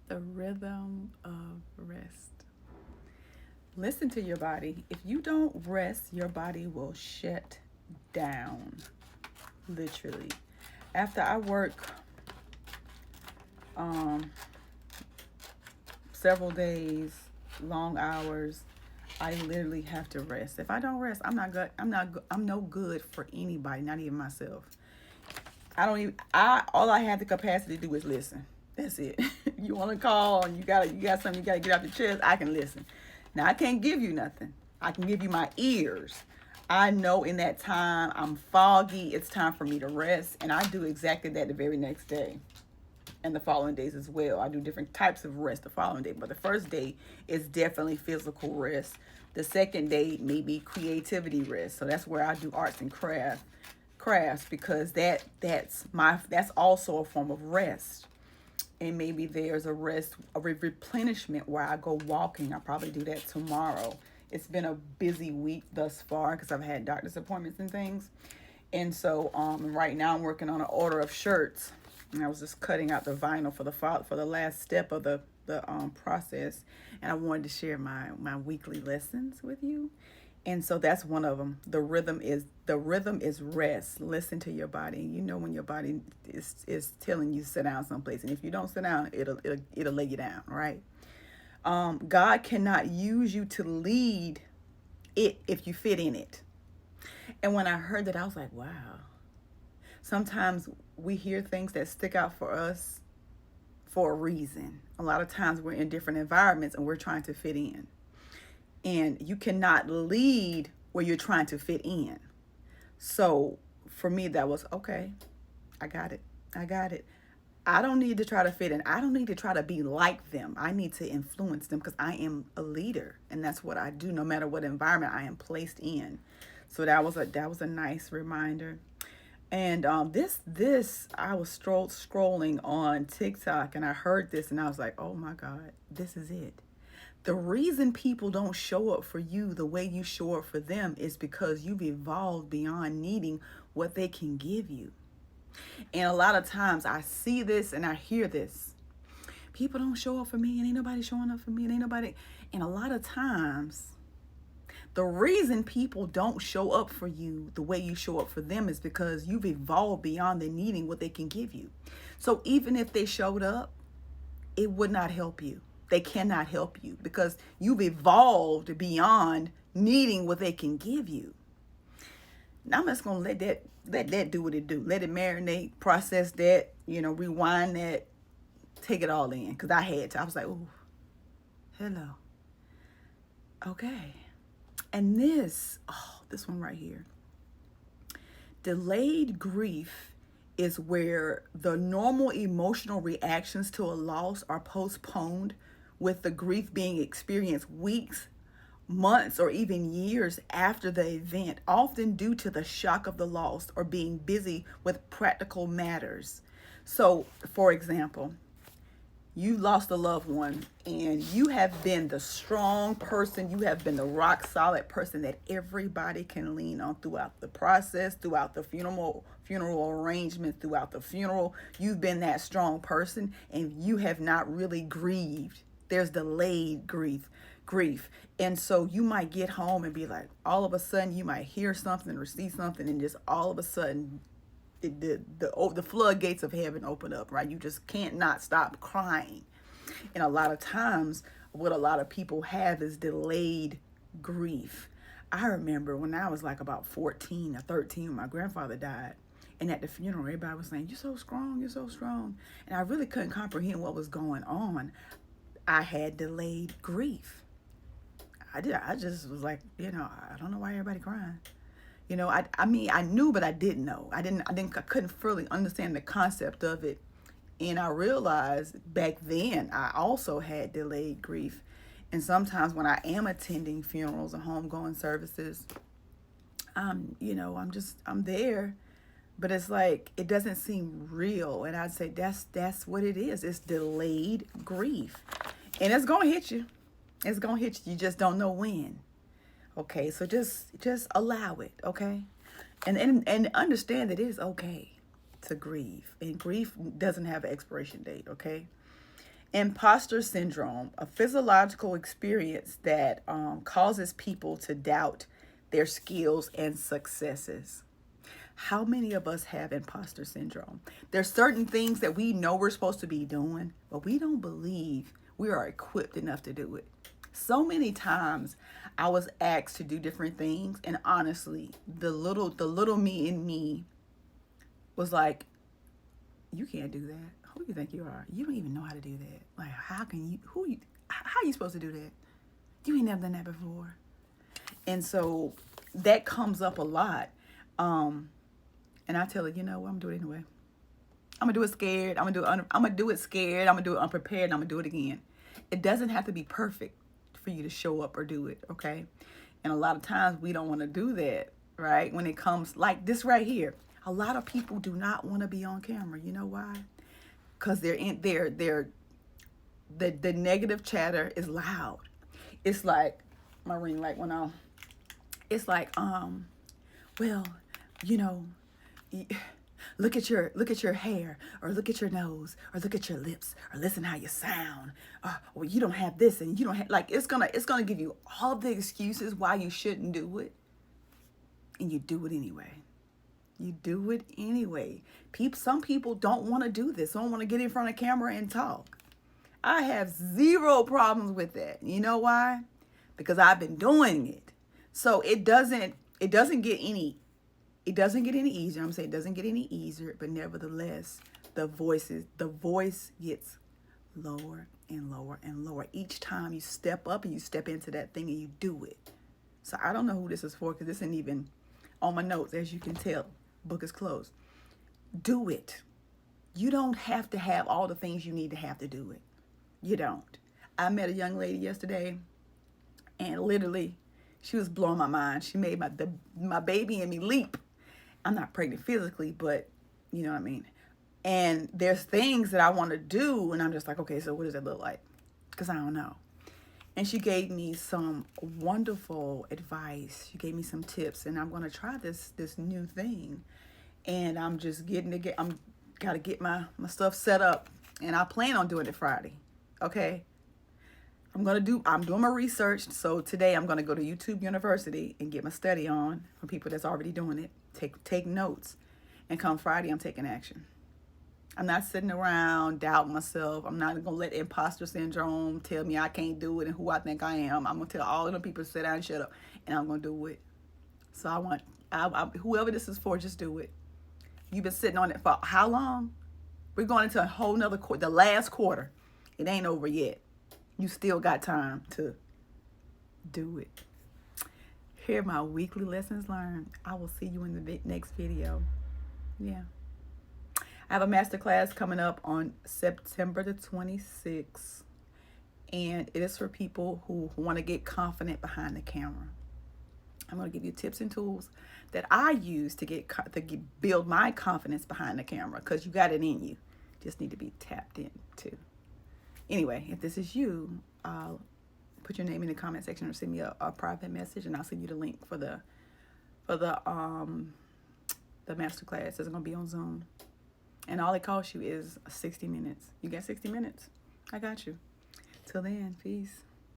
The rhythm of rest. Listen to your body. If you don't rest, your body will shut down, literally. After I work um, several days, long hours, I literally have to rest. If I don't rest, I'm not good. I'm no good for anybody, not even myself. I don't even. I all I have the capacity to do is listen. That's it. You want to call and you got something you gotta get off your chest. I can listen. Now I can't give you nothing. I can give you my ears. I know in that time I'm foggy. It's time for me to rest, and I do exactly that the very next day and the following days as well. I do different types of rest the following day, but the first day is definitely physical rest. The second day may be creativity rest. So that's where I do arts and crafts because that's also a form of rest. And maybe there's a rest, a replenishment where I go walking. I'll probably do that tomorrow. It's been a busy week thus far because I've had doctor's appointments and things. And so right now I'm working on an order of shirts. And I was just cutting out the vinyl for the last step of the process. And I wanted to share my weekly lessons with you. And so that's one of them. The rhythm is rest. Listen to your body. You know when your body is telling you to sit down someplace, and if you don't sit down, it'll lay you down, right? God cannot use you to lead it if you fit in it. And when I heard that, I was like, wow. Sometimes we hear things that stick out for us for a reason. A lot of times we're in different environments and we're trying to fit in. And you cannot lead where you're trying to fit in. So for me, that was okay. I got it. I got it. I don't need to try to fit in. I don't need to try to be like them. I need to influence them because I am a leader, and that's what I do. No matter what environment I am placed in. So that was a nice reminder. And this I was scrolling on TikTok, and I heard this, and I was like, oh my God, this is it. The reason people don't show up for you the way you show up for them is because you've evolved beyond needing what they can give you. And a lot of times I see this and I hear this. People don't show up for me and ain't nobody showing up for me and ain't nobody. And a lot of times the reason people don't show up for you the way you show up for them is because you've evolved beyond the needing what they can give you. So even if they showed up, it would not help you. They cannot help you because you've evolved beyond needing what they can give you. Now I'm just gonna let that do what it do. Let it marinate, process that, rewind that, take it all in. Cause I had to. I was like, oh, hello. Okay. And this one right here. Delayed grief is where the normal emotional reactions to a loss are postponed, with the grief being experienced weeks, months, or even years after the event, often due to the shock of the loss or being busy with practical matters. So, for example, you lost a loved one and you have been the strong person, you have been the rock solid person that everybody can lean on throughout the process, throughout the funeral arrangement, throughout the funeral. You've been that strong person and you have not really grieved. There's delayed grief. And so you might get home and be like, all of a sudden you might hear something or see something, and just all of a sudden the floodgates of heaven open up, right? You just can't not stop crying. And a lot of times, what a lot of people have is delayed grief. I remember when I was like about 14 or 13 when my grandfather died. And at the funeral, everybody was saying, you're so strong, you're so strong. And I really couldn't comprehend what was going on. I had delayed grief. I did. I just was like, I don't know why everybody crying. I mean, I knew, but I didn't know. I couldn't fully understand the concept of it. And I realized back then I also had delayed grief. And sometimes when I am attending funerals and homegoing services, I'm there, but it's like it doesn't seem real. And I'd say that's what it is. It's delayed grief. And it's gonna hit you. It's gonna hit you. You just don't know when. Okay, so just allow it, okay? And understand that it is okay to grieve. And grief doesn't have an expiration date, okay? Imposter syndrome, a physiological experience that causes people to doubt their skills and successes. How many of us have imposter syndrome? There's certain things that we know we're supposed to be doing, but we don't believe we are equipped enough to do it. So many times I was asked to do different things, and honestly, the little me in me was like, you can't do that. Who do you think you are? You don't even know how to do that. Like, how are you supposed to do that? You ain't never done that before. And so that comes up a lot. And I tell her, you know what, I'm gonna do it anyway. I'm gonna do it scared. I'm gonna do it scared. I'm gonna do it unprepared. And I'm gonna do it again. It doesn't have to be perfect for you to show up or do it, okay? And a lot of times we don't want to do that, right? When it comes like this right here, a lot of people do not want to be on camera. You know why? Because the negative chatter is loud. It's like my ring light went on. It's like well, you know, look at your hair, or look at your nose, or look at your lips, or listen how you sound. Well, you don't have this, and you don't have, like, it's gonna give you all the excuses why you shouldn't do it, and you do it anyway. You do it anyway. Some people don't want to do this. Don't want to get in front of camera and talk. I have zero problems with that. You know why? Because I've been doing it. So it doesn't get any easier. I'm saying it doesn't get any easier, but nevertheless, the voice gets lower and lower and lower each time you step up and you step into that thing and you do it. So I don't know who this is for, because this isn't even on my notes. As you can tell, book is closed. Do it. You don't have to have all the things you need to have to do it. You don't. I met a young lady yesterday, and literally, she was blowing my mind. She made my baby and me leap. I'm not pregnant physically, but you know what I mean. And there's things that I want to do, and I'm just like, okay, so what does that look like? Because I don't know. And she gave me some wonderful advice. She gave me some tips, and I'm going to try this new thing. And I'm just I'm got to get my stuff set up, and I plan on doing it Friday. Okay? I'm doing my research. So today I'm going to go to YouTube University and get my study on from people that's already doing it. Take notes. And come Friday, I'm taking action. I'm not sitting around doubting myself. I'm not going to let imposter syndrome tell me I can't do it and who I think I am. I'm going to tell all of them people to sit down and shut up, and I'm going to do it. So whoever this is for, just do it. You've been sitting on it for how long? We're going into a whole nother quarter, the last quarter. It ain't over yet. You still got time to do it. Here are my weekly lessons learned. I will see you in the next video. Yeah. I have a masterclass coming up on September the 26th. And it is for people who want to get confident behind the camera. I'm going to give you tips and tools that I use to build my confidence behind the camera, because you got it in you. Just need to be tapped into. Anyway, if this is you, put your name in the comment section or send me a private message, and I'll send you the link for the masterclass. It's going to be on Zoom. And all it costs you is 60 minutes. You got 60 minutes. I got you. Till then, peace.